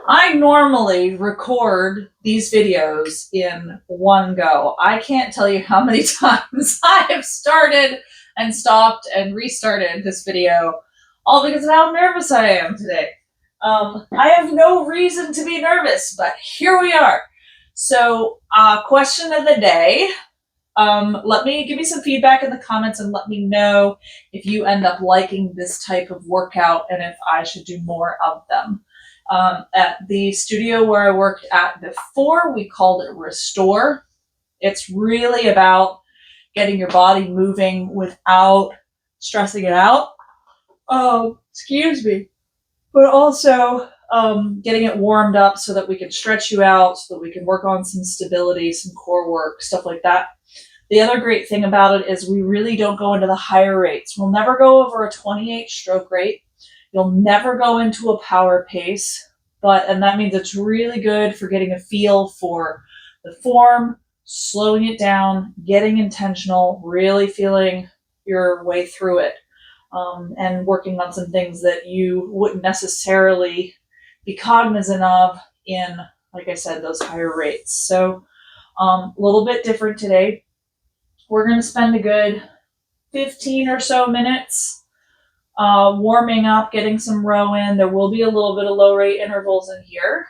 I normally record these videos in one go. I can't tell you how many times I have started and stopped and restarted this video, all because of how nervous I am today. I have no reason to be nervous, but here we are. So, question of the day. Give me some feedback in the comments and let me know if you end up liking this type of workout and if I should do more of them. At the studio where I worked at before, we called it Restore. It's really about getting your body moving without stressing it out. Excuse me. But also getting it warmed up so that we can stretch you out, so that we can work on some stability, some core work, stuff like that. The other great thing about it is we really don't go into the higher rates. We'll never go over a 28 stroke rate. You'll never go into a power pace, and that means it's really good for getting a feel for the form, slowing it down, getting intentional, really feeling your way through it, and working on some things that you wouldn't necessarily be cognizant of in, like I said, those higher rates. So a little bit different today. We're going to spend a good 15 or so minutes warming up, getting some row in. There will be a little bit of low rate intervals in here,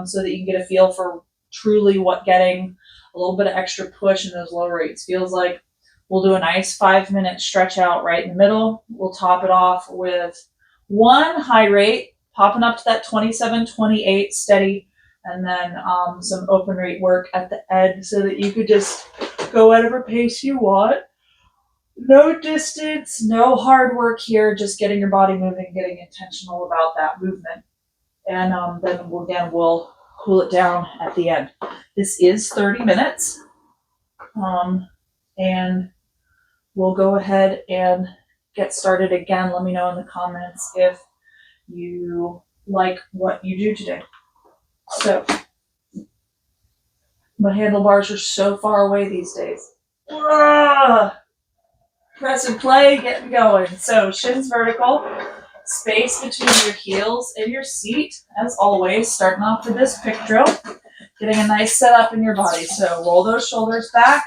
so that you can get a feel for truly what getting a little bit of extra push in those low rates feels like. We'll do a nice 5-minute stretch out right in the middle. We'll top it off with one high rate, popping up to that 27, 28 steady, and then some open rate work at the end so that you could just go whatever pace you want. No distance, no hard work here, just getting your body moving, getting intentional about that movement. And then we'll cool it down at the end. This is 30 minutes. And we'll go ahead and get started again. Let me know in the comments if you like what you do today. So, my handlebars are so far away these days. Press and play, getting going. So shins vertical, space between your heels and your seat, as always, starting off with this pick drill, getting a nice setup in your body. So roll those shoulders back,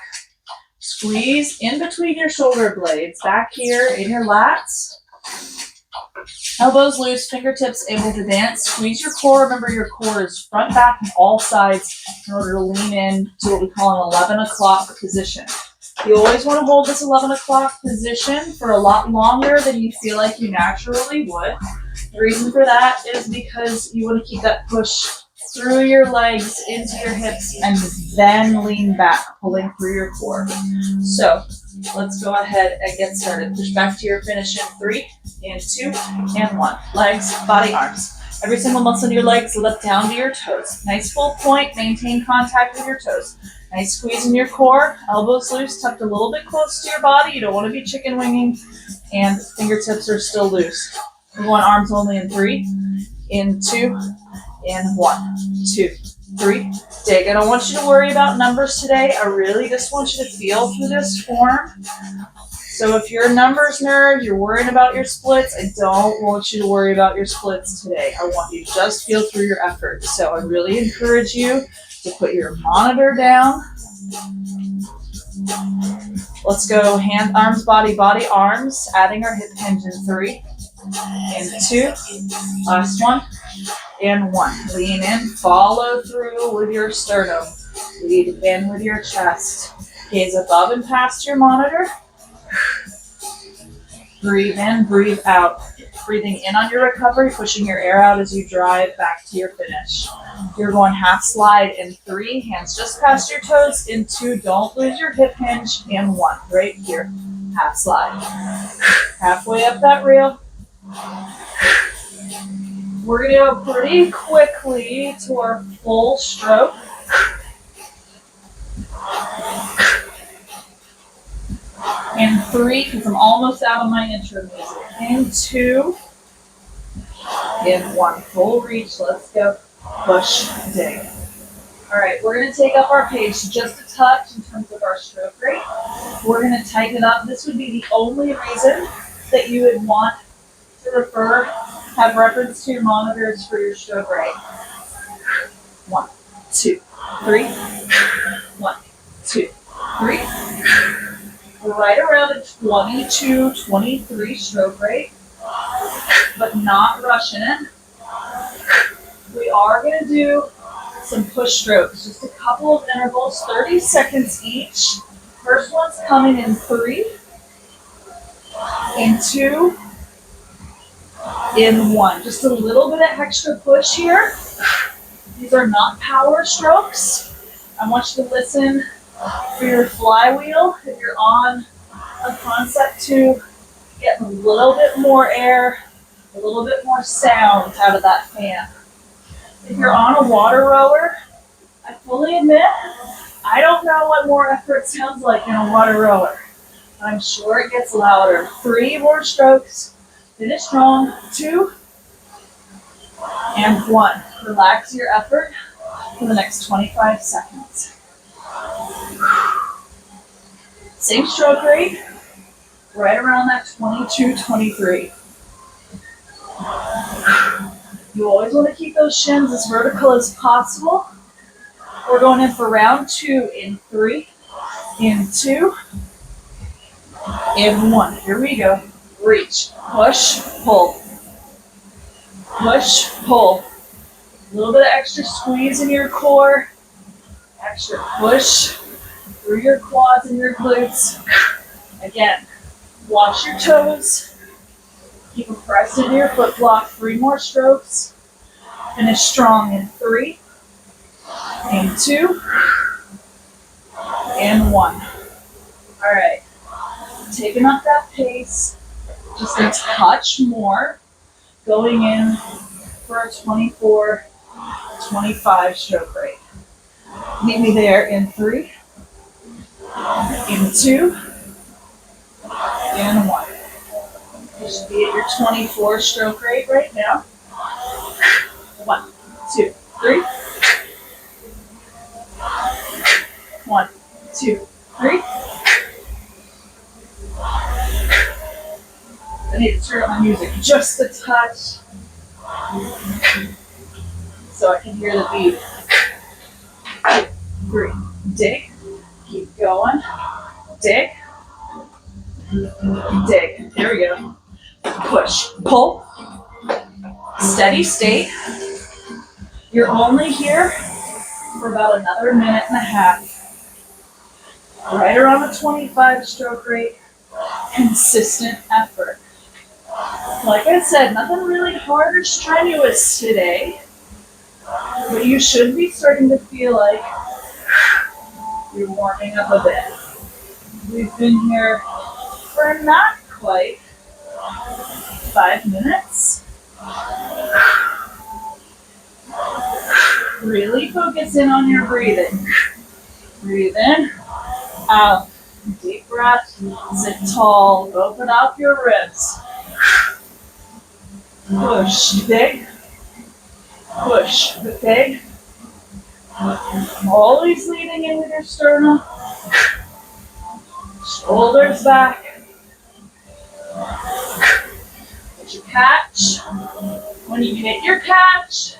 squeeze in between your shoulder blades, back here in your lats. Elbows loose, fingertips able to dance. Squeeze your core. Remember, your core is front, back, and all sides in order to lean in to what we call an 11 o'clock position. You always want to hold this 11 o'clock position for a lot longer than you feel like you naturally would. The reason for that is because you want to keep that push through your legs into your hips and then lean back, pulling through your core. So let's go ahead and get started. Push back to your finish in 3, and 2, and 1. Legs, body, arms. Every single muscle in your legs lift down to your toes. Nice full point, maintain contact with your toes. Nice squeeze in your core, elbows loose, tucked a little bit close to your body. You don't want to be chicken winging, and fingertips are still loose. We want arms only in 3, in 2, in 1, 2, 3. Dig. I don't want you to worry about numbers today. I really just want you to feel through this form. So if you're a numbers nerd, you're worrying about your splits, I don't want you to worry about your splits today. I want you to just feel through your effort. So I really encourage you to put your monitor down. Let's go hand, arms, body, body, arms, adding our hip hinge in 3, and 2, last one, and 1. Lean in, follow through with your sternum. Lead in with your chest. Gaze above and past your monitor. Breathe in, breathe out. Breathing in on your recovery, pushing your air out as you drive back to your finish. You're going half slide in 3, hands just past your toes. In 2, don't lose your hip hinge. In 1, right here, half slide. Halfway up that rail. We're going to go pretty quickly to our full stroke. In 3, because I'm almost out of my intro music. In 2, in 1, full reach. Let's go. Push, dig. All right, we're going to take up our pace just a touch in terms of our stroke rate. We're going to tighten it up. This would be the only reason that you would want to have reference to your monitors for your stroke rate. 1, 2, 3. 1, 2, 3. Right around a 22, 23 stroke rate, but not rushing it. We are going to do some push strokes, just a couple of intervals, 30 seconds each. First one's coming in 3, in 2, in 1. Just a little bit of extra push here. These are not power strokes. I want you to listen for your flywheel. If you're on a concept to get a little bit more air, a little bit more sound out of that fan. If you're on a water rower, I fully admit, I don't know what more effort sounds like in a water rower. I'm sure it gets louder. 3 more strokes. Finish strong. 2 and 1. Relax your effort for the next 25 seconds. Same stroke rate, right around that 22, 23. You always want to keep those shins as vertical as possible. We're going in for round 2 in 3, in 2, in 1. Here we go. Reach, push, pull. Push, pull. A little bit of extra squeeze in your core. Extra push through your quads and your glutes. Again, watch your toes. Keep them pressed into your foot block. 3 more strokes. Finish strong in 3, in 2, in 1. All right. Taking up that pace just a touch more. Going in for a 24, 25 stroke rate. Meet me there in 3, in 2, in 1. You should be at your 24 stroke rate right now. 1, 2, 3. 1, 2, 3. I need to turn up my music just a touch so I can hear the beat. 3. Dig. Keep going. Dig. Dig. There we go. Push. Pull. Steady state. You're only here for about another minute and a half. Right around the 25 stroke rate. Consistent effort. Like I said, nothing really hard or strenuous today, but you should be starting to feel like you're warming up a bit. We've been here for not quite 5 minutes. Really focus in on your breathing. Breathe in, out, deep breath, sit tall, open up your ribs. Push, big. Push, big. Always leaning in with your sternum. Shoulders back. Get your catch. When you hit your catch,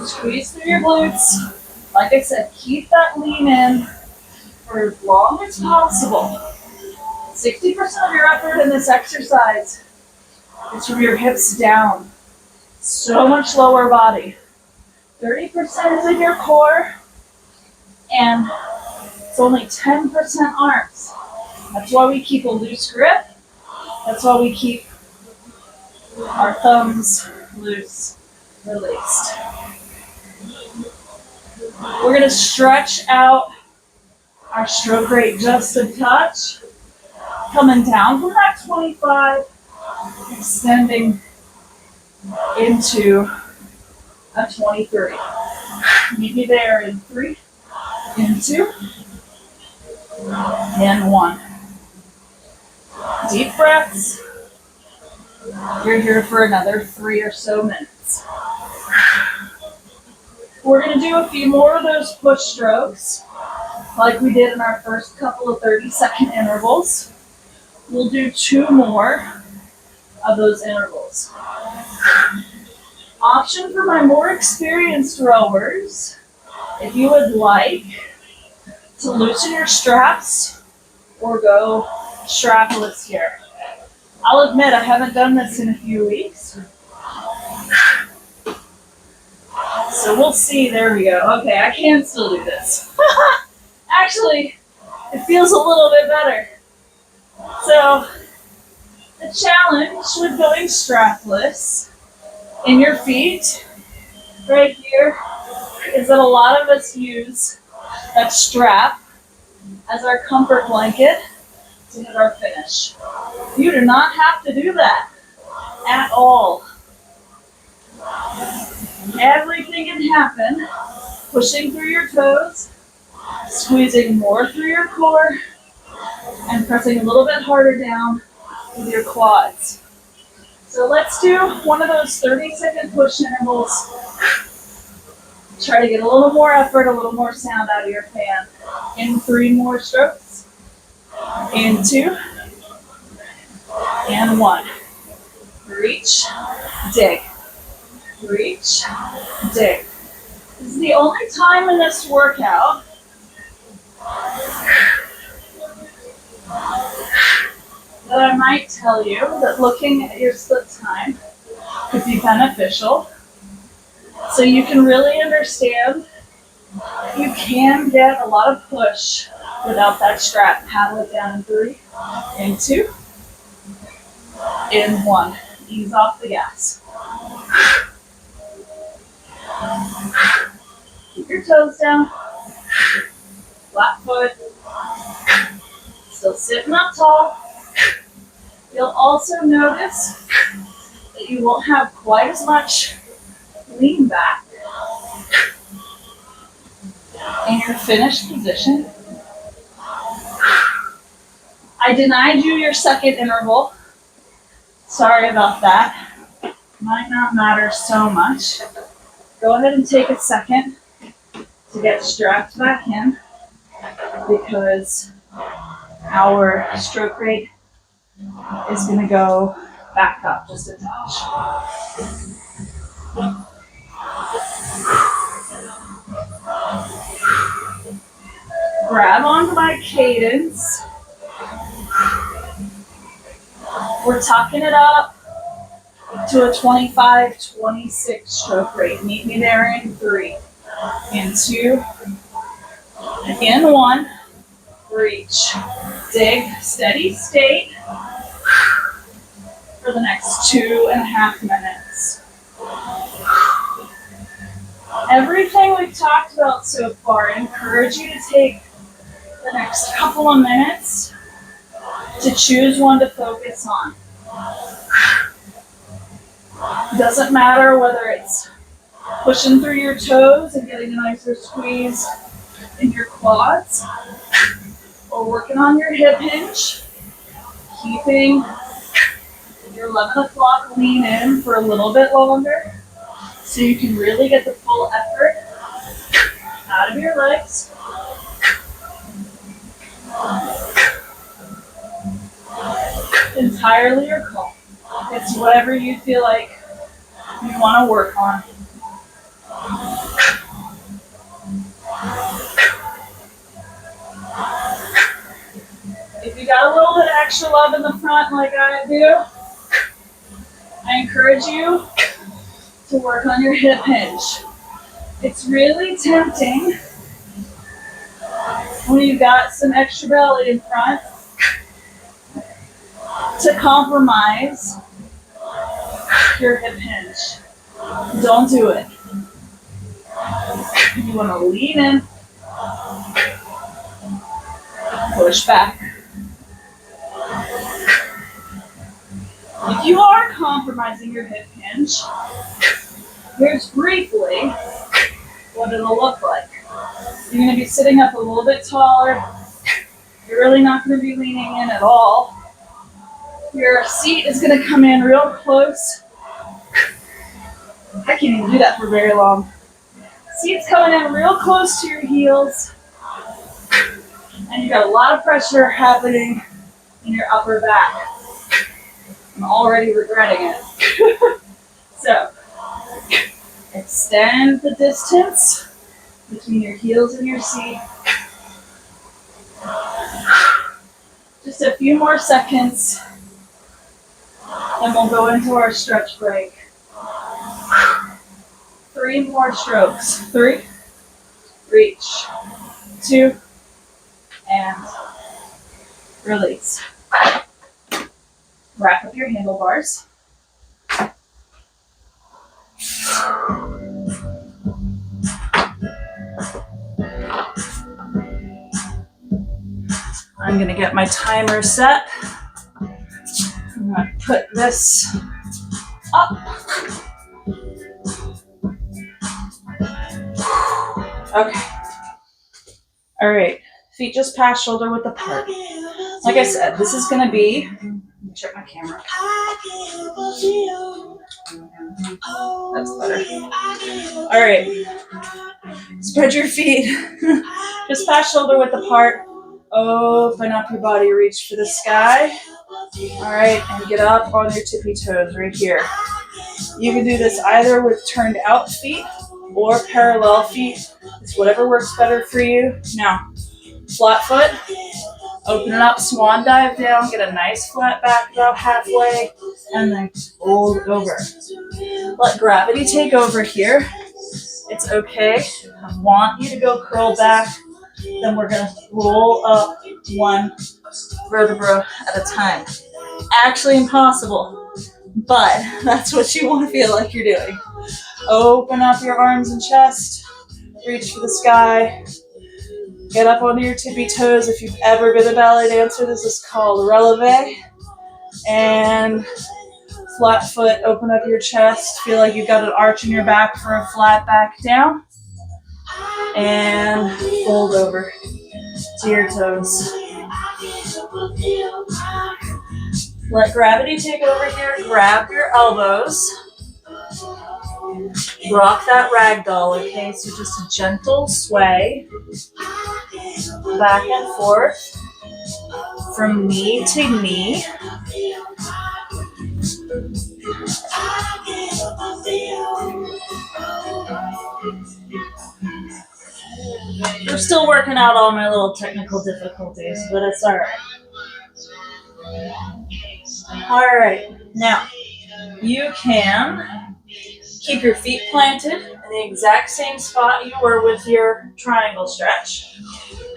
squeeze through your glutes. Like I said, keep that lean in for as long as possible. 60% of your effort in this exercise is from your hips down. So much lower body. 30% is in your core, and it's only 10% arms. That's why we keep a loose grip. That's why we keep our thumbs loose, released. We're going to stretch out our stroke rate just a touch. Coming down from that 25, extending into a 23. Meet me there in 3, in 2, and 1. Deep breaths. You're here for another 3 or so minutes. We're going to do a few more of those push strokes like we did in our first couple of 30-second intervals. We'll do 2 more of those intervals. On option for my more experienced rowers, if you would like to loosen your straps or go strapless here. I'll admit I haven't done this in a few weeks. So we'll see. There we go. Okay, I can still do this. Actually, it feels a little bit better. So the challenge with going strapless in your feet right here is that a lot of us use that strap as our comfort blanket to hit our finish. You do not have to do that at all. Everything can happen. Pushing through your toes, squeezing more through your core, and pressing a little bit harder down with your quads. So let's do one of those 30-second push intervals. Try to get a little more effort, a little more sound out of your fan. In 3 more strokes. In 2. And 1. Reach, dig. Reach, dig. This is the only time in this workout that I might tell you that looking at your split time could be beneficial. So you can really understand you can get a lot of push without that strap. Paddle it down in 3, in 2, in 1. Ease off the gas. Keep your toes down. Flat foot. Still sitting up tall. You'll also notice that you won't have quite as much lean back in your finished position. I denied you your second interval. Sorry about that. Might not matter so much. Go ahead and take a second to get strapped back in because our stroke rate is going to go back up just a touch. Grab onto my cadence. We're tucking it up to a 25-26 stroke rate. Meet me there in 3, in 2, in 1. Reach, dig, steady state for the next 2.5 minutes. Everything we've talked about so far, I encourage you to take the next couple of minutes to choose one to focus on. Doesn't matter whether it's pushing through your toes and getting a nicer squeeze in your quads, or working on your hip hinge, keeping your 11 o'clock lean in for a little bit longer so you can really get the full effort out of your legs. Entirely your call. It's whatever you feel like you want to work on. If you got a little bit of extra love in the front like I do, I encourage you to work on your hip hinge. It's really tempting when you've got some extra belly in front to compromise your hip hinge. Don't do it. You want to lean in, push back. If you are compromising your hip hinge, here's briefly what it'll look like. You're going to be sitting up a little bit taller. You're really not going to be leaning in at all. Your seat is going to come in real close. I can't even do that for very long. Seat's coming in real close to your heels. And you've got a lot of pressure happening in your upper back. I'm already regretting it. So, Extend the distance between your heels and your seat. Just a few more seconds, and we'll go into our stretch break. 3 more strokes. 3, reach, 2, and release. Wrap up your handlebars. I'm going to get my timer set. I'm going to put this up. Okay. All right. Feet just past shoulder width apart. Like I said, this is going to be, let me check my camera. That's better. All right. Spread your feet just past shoulder width apart. Open up your body, reach for the sky. All right, and get up on your tippy toes right here. You can do this either with turned out feet or parallel feet. It's whatever works better for you. Now, flat foot, open it up, swan dive down, get a nice flat back about halfway, and then fold it over. Let gravity take over here. It's okay. I want you to go curl back. Then we're going to roll up one vertebra at a time. Actually impossible, but that's what you want to feel like you're doing. Open up your arms and chest. Reach for the sky. Get up onto your tippy toes. If you've ever been a ballet dancer, this is called releve. And flat foot, open up your chest. Feel like you've got an arch in your back for a flat back down. And fold over to your toes. Let gravity take over here. Grab your elbows. Rock that ragdoll, okay? So just a gentle sway back and forth from knee to knee. We're still working out all my little technical difficulties, but it's all right. All right, now you can keep your feet planted in the exact same spot you were with your triangle stretch.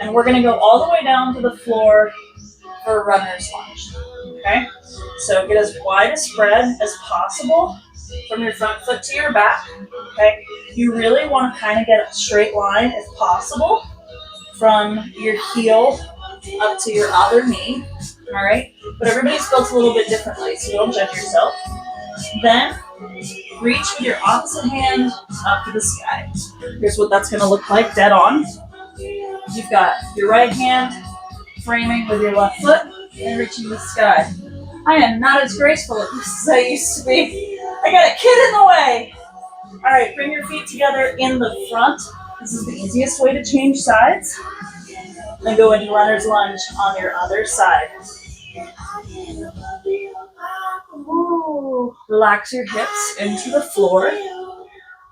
And we're going to go all the way down to the floor for a runner's lunge. Okay? So get as wide a spread as possible from your front foot to your back. Okay? You really want to kind of get a straight line if possible from your heel up to your other knee. All right? But everybody's built a little bit differently, so don't judge yourself. Then reach with your opposite hand up to the sky. Here's what that's going to look like, dead on. You've got your right hand framing with your left foot and reaching the sky. I am not as graceful as I used to be. I got a kid in the way. All right, bring your feet together in the front. This is the easiest way to change sides. Then go into runner's lunge on your other side. Ooh. Relax your hips into the floor.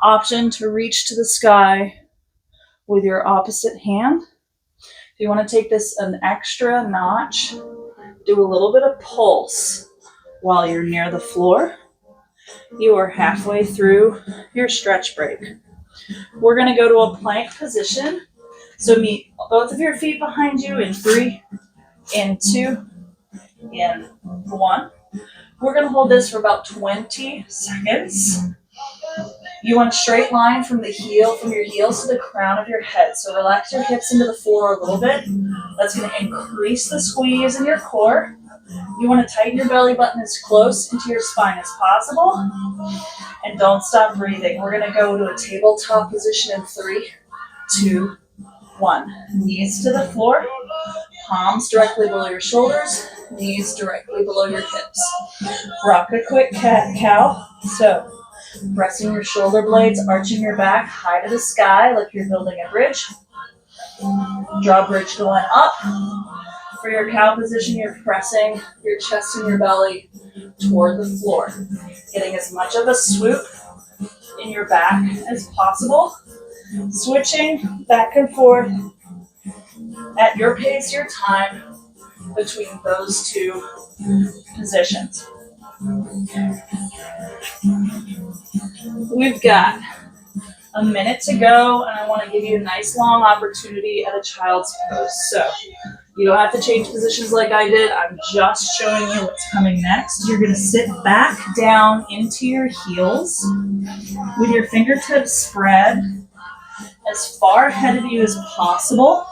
Option to reach to the sky with your opposite hand. If you want to take this an extra notch, do a little bit of pulse while you're near the floor. You are halfway through your stretch break. We're going to go to a plank position. So meet both of your feet behind you in 3, in 2, in 1. We're going to hold this for about 20 seconds. You want a straight line from your heels to the crown of your head. So relax your hips into the floor a little bit. That's going to increase the squeeze in your core. You want to tighten your belly button as close into your spine as possible. And don't stop breathing. We're going to go to a tabletop position in 3, 2, 1. Knees to the floor. Palms directly below your shoulders. Knees directly below your hips. Rock a quick cat-cow. So pressing your shoulder blades, arching your back high to the sky like you're building a bridge. Drawbridge going up. For your cow position, you're pressing your chest and your belly toward the floor. Getting as much of a swoop in your back as possible, switching back and forth at your pace, your time between those two positions. We've got a minute to go, and I want to give you a nice long opportunity at a child's pose. So you don't have to change positions like I did. I'm just showing you what's coming next. You're going to sit back down into your heels with your fingertips spread as far ahead of you as possible.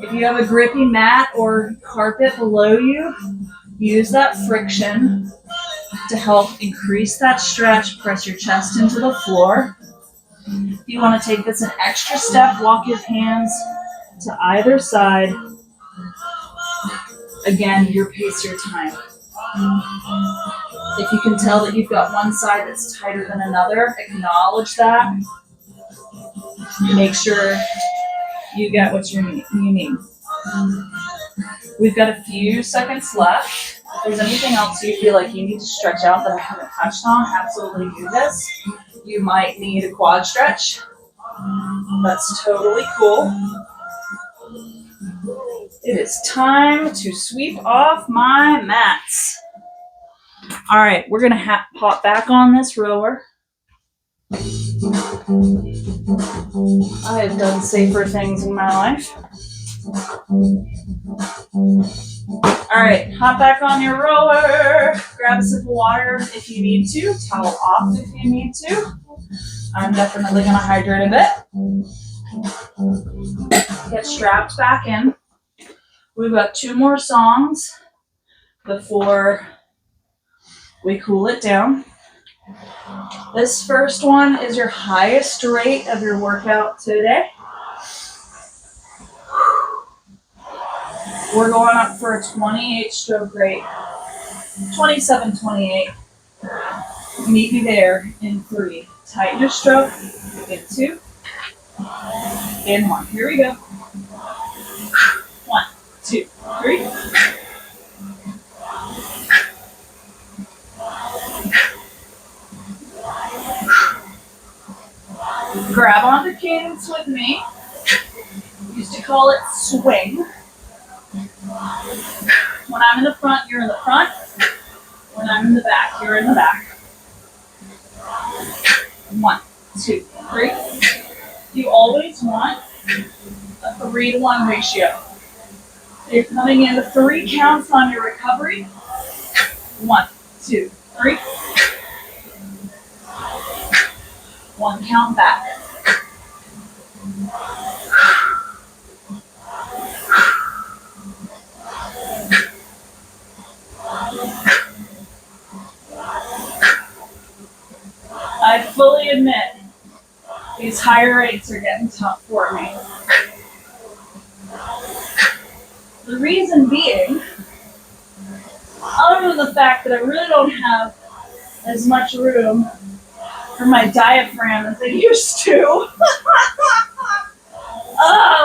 If you have a grippy mat or carpet below you, use that friction to help increase that stretch. Press your chest into the floor. If you want to take this an extra step, walk your hands to either side. Again, your pace, your time. If you can tell that you've got one side that's tighter than another, acknowledge that. Make sure you get what you need. We've got a few seconds left. If there's anything else you feel like you need to stretch out that I haven't touched on, absolutely do this. You might need a quad stretch. That's totally cool. It is time to sweep off my mats. All right, we're going to pop back on this rower. I have done safer things in my life. All right, hop back on your rower. Grab a sip of water if you need to. Towel off if you need to. I'm definitely going to hydrate a bit. Get strapped back in. We've got 2 more songs before we cool it down. This first one is your highest rate of your workout today. We're going up for a 28 stroke rate. 27, 28. Meet me there in 3. Tighten your stroke. In 2. In 1. Here we go. 1, 2, 3. Grab onto cadence with me. Used to call it swing. When I'm in the front, you're in the front. When I'm in the back, you're in the back. 1, 2, 3. You always want a 3-to-1 ratio. So you're coming in 3 counts on your recovery. 1, 2, 3. 1 count back. I fully admit these higher rates are getting tough for me. The reason being, other than the fact that I really don't have as much room for my diaphragm as I used to.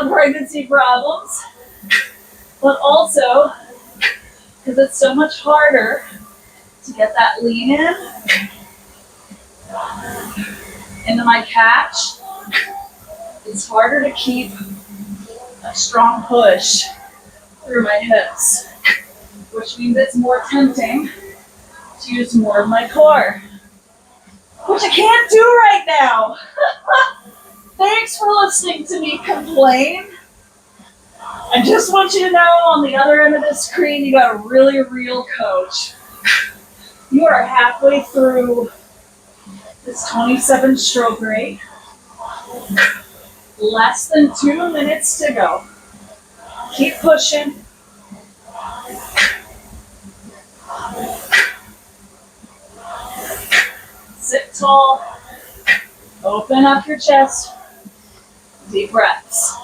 Pregnancy problems. But also, because it's so much harder to get that lean into my catch. It's harder to keep a strong push through my hips, which means it's more tempting to use more of my core, which I can't do right now. Thanks for listening to me complain. I just want you to know on the other end of the screen, you got a really real coach. You are halfway through this 27 stroke rate. Less than 2 minutes to go. Keep pushing. Sit tall. Open up your chest. Deep breaths.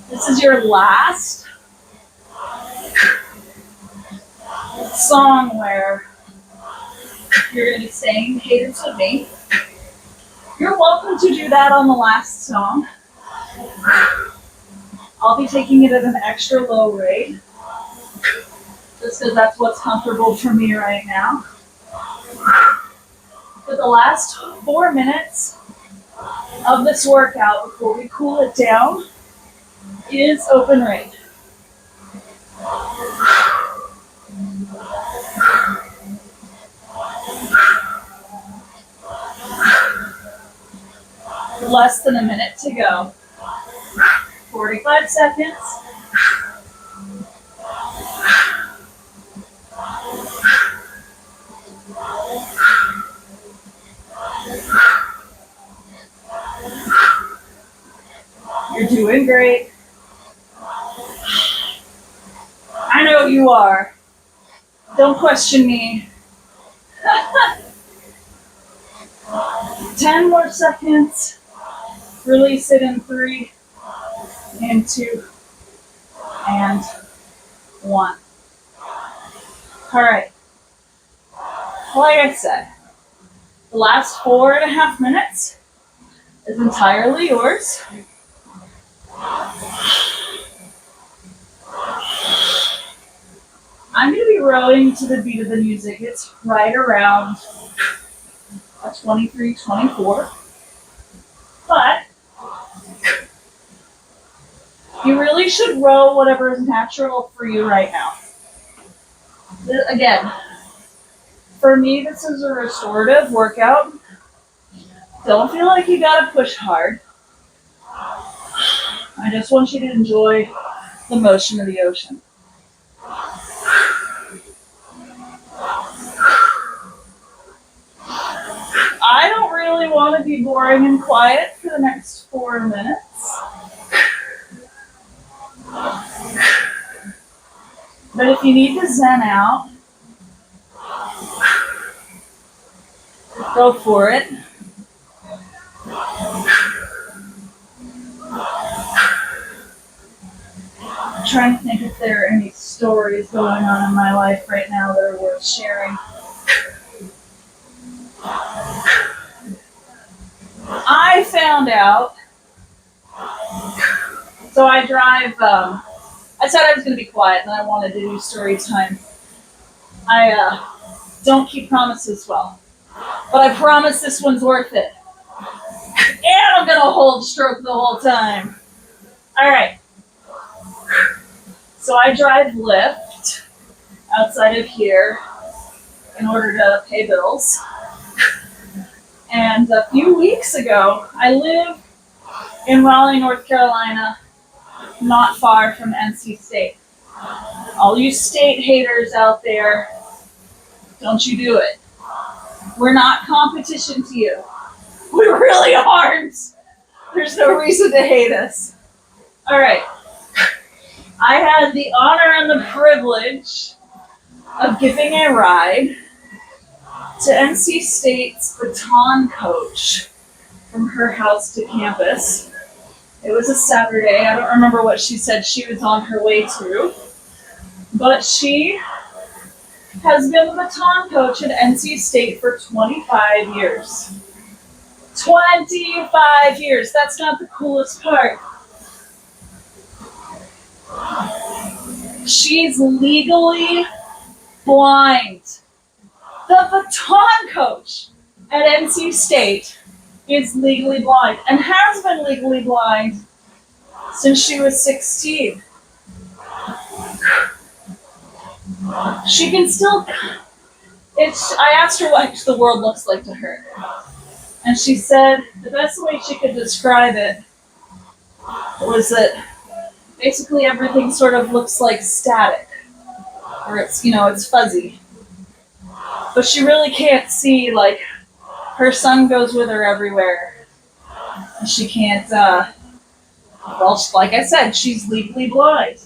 This is your last song where you're going to be saying cadence with me. You're welcome to do that on the last song. I'll be taking it at an extra low rate, just because that's what's comfortable for me right now. For the last 4 minutes of this workout before we cool it down is open rate. Less than a minute to go. 45 seconds. You're doing great. I know you are. Don't question me. 10 more seconds. Release it in 3, and 2, and 1. All right. Like I said, the last 4.5 minutes is entirely yours. I'm going to be rowing to the beat of the music. It's right around 23, 24. But you really should row whatever is natural for you right now. Again, for me, this is a restorative workout. Don't feel like you gotta push hard. I just want you to enjoy the motion of the ocean. I don't really want to be boring and quiet for the next 4 minutes. But if you need to zen out, go for it. I'm trying to think if there are any stories going on in my life right now that are worth sharing. I found out, so I drive, I said I was going to be quiet and I wanted to do story time. I don't keep promises well, but I promise this one's worth it. And I'm going to hold stroke the whole time. All right. So I drive Lyft outside of here in order to pay bills. And a few weeks ago, I live in Raleigh, North Carolina, not far from NC State. All you state haters out there, don't you do it. We're not competition to you. We really aren't. There's no reason to hate us. All right. I had the honor and the privilege of giving a ride to NC State's baton coach from her house to campus. It was a Saturday. I don't remember what she said she was on her way to, but she has been the baton coach at NC State for 25 years. 25 years. That's not the coolest part. She's legally blind. The baton coach at NC State is legally blind and has been legally blind since she was 16. She can still, I asked her what the world looks like to her. And she said the best way she could describe it was that basically everything sort of looks like static. Or it's fuzzy. But she really can't see, like, her son goes with her everywhere. She can't, like I said, she's legally blind.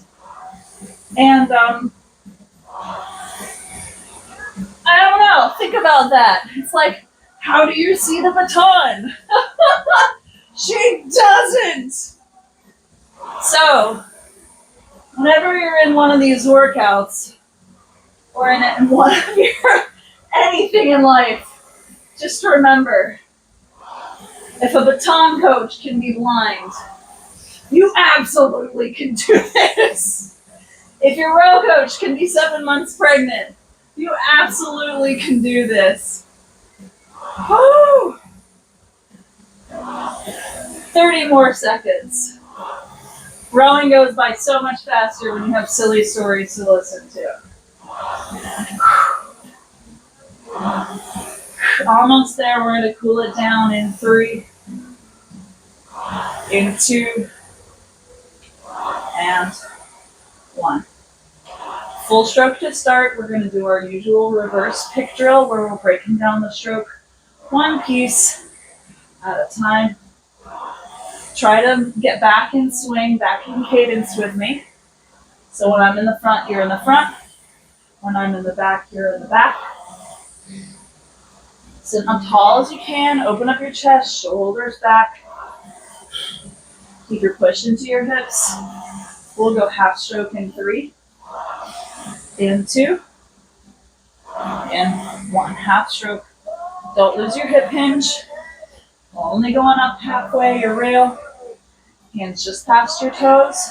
And, I don't know, think about that. It's like, how do you see the baton? She doesn't! So, whenever you're in one of these workouts, or in one of your anything in life, just remember, if a baton coach can be blind, you absolutely can do this. If your row coach can be 7 months pregnant, you absolutely can do this. Woo! 30 more seconds. Rowing goes by so much faster when you have silly stories to listen to. Almost there. We're going to cool it down in 3, in 2, and 1. Full stroke to start. We're going to do our usual reverse pick drill where we're breaking down the stroke one piece at a time. Try to get back in swing, back in cadence with me. So when I'm in the front, you're in the front. When I'm in the back, you're in the back. Sit up tall as you can. Open up your chest, shoulders back. Keep your push into your hips. We'll go half stroke in 3, in 2, and 1. Half stroke. Don't lose your hip hinge. Only going up halfway your rail. Hands just past your toes.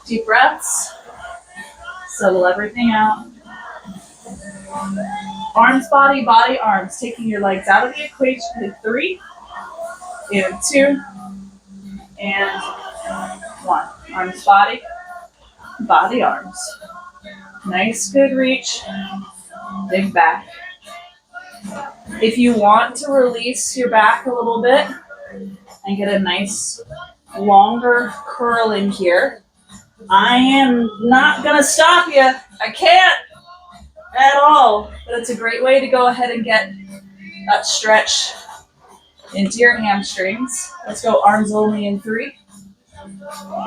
Deep breaths. Settle everything out. Arms, body, body, arms. Taking your legs out of the equation in 3, in 2, and 1. Arms, body, body, arms. Nice, good reach. Big back. If you want to release your back a little bit and get a nice longer curl in here, I am not going to stop you. I can't at all. But it's a great way to go ahead and get that stretch into your hamstrings. Let's go arms only in 3,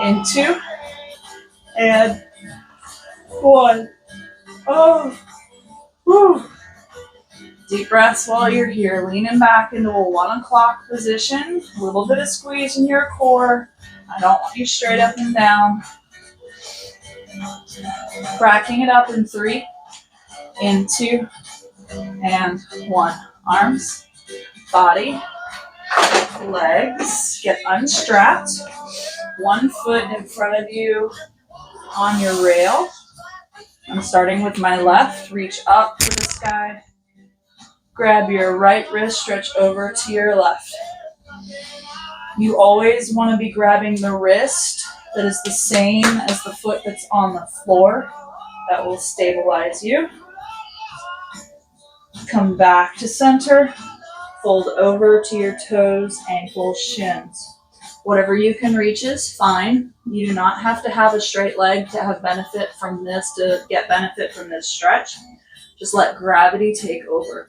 in 2, and 1. Oh, whew. Deep breaths while you're here. Leaning back into a 1 o'clock position. A little bit of squeeze in your core. I don't want you straight up and down. Cracking it up in 3, in 2, and 1. Arms, body, legs. Get unstrapped. 1 foot in front of you on your rail. I'm starting with my left. Reach up to the sky. Grab your right wrist, stretch over to your left. You always want to be grabbing the wrist that is the same as the foot that's on the floor. That will stabilize you. Come back to center. Fold over to your toes, ankles, shins. Whatever you can reach is fine. You do not have to have a straight leg to have benefit from this, to get benefit from this stretch. Just let gravity take over.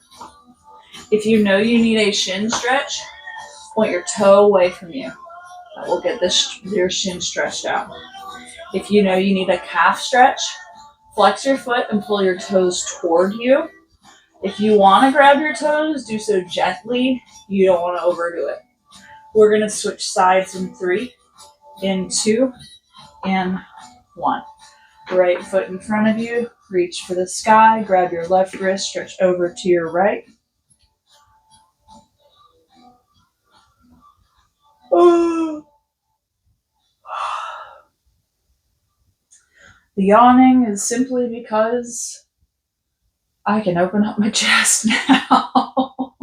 If you know you need a shin stretch, point your toe away from you. That will get your shin stretched out. If you know you need a calf stretch, flex your foot and pull your toes toward you. If you want to grab your toes, do so gently. You don't want to overdo it. We're going to switch sides in 3, in 2, and 1. Right foot in front of you. Reach for the sky. Grab your left wrist. Stretch over to your right. Oh. The yawning is simply because I can open up my chest now.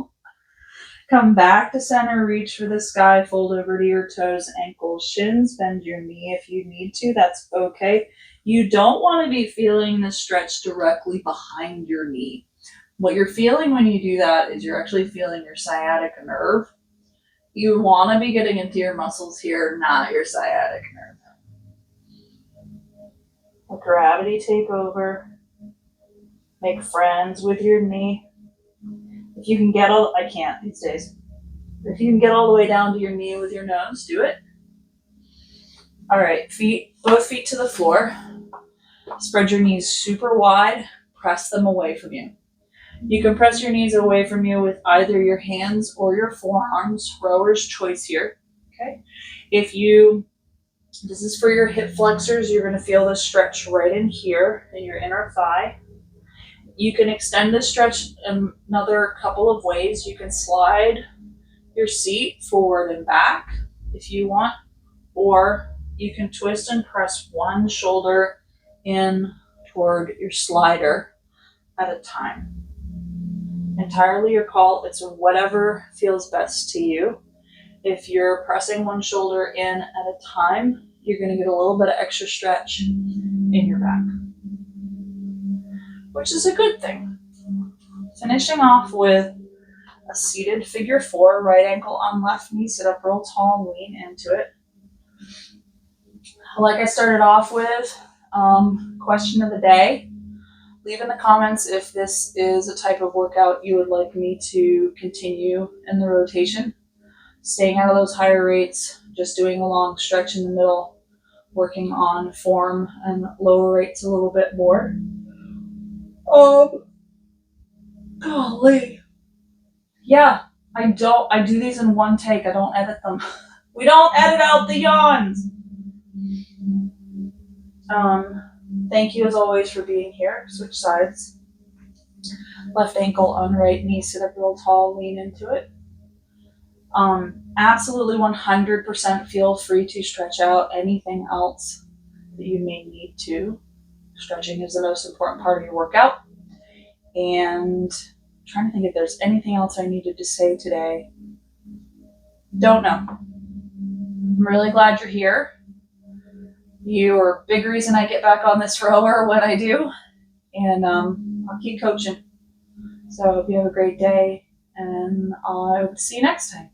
Come back to center, reach for the sky, fold over to your toes, ankles, shins, bend your knee if you need to, that's okay. You don't want to be feeling the stretch directly behind your knee. What you're feeling when you do that is you're actually feeling your sciatic nerve. You want to be getting into your muscles here, not your sciatic nerve. Let gravity take over. Make friends with your knee. If you can get I can't these days. If you can get all the way down to your knee with your nose, do it. All right, both feet to the floor. Spread your knees super wide. Press them away from you. You can press your knees away from you with either your hands or your forearms. Rower's choice here. Okay. This is for your hip flexors. You're going to feel this stretch right in here in your inner thigh. You can extend this stretch another couple of ways. You can slide your seat forward and back if you want, or you can twist and press one shoulder in toward your slider at a time. Entirely your call. It's whatever feels best to you. If you're pressing one shoulder in at a time, you're going to get a little bit of extra stretch in your back, which is a good thing. Finishing off with a seated figure four, right ankle on left knee, sit up real tall, lean into it. Like I started off with, question of the day. Leave in the comments if this is a type of workout you would like me to continue in the rotation. Staying out of those higher rates, just doing a long stretch in the middle, working on form and lower rates a little bit more. Golly. Yeah, I do these in one take. I don't edit them. We don't edit out the yawns. Thank you as always for being here. Switch sides. Left ankle on right knee, sit up real tall, lean into it. Absolutely 100% feel free to stretch out anything else that you may need to. Stretching is the most important part of your workout. And I'm trying to think if there's anything else I needed to say today. Don't know. I'm really glad you're here. You are a big reason I get back on this rower when I do. And I'll keep coaching. So I hope you have a great day, and I hope to see you next time.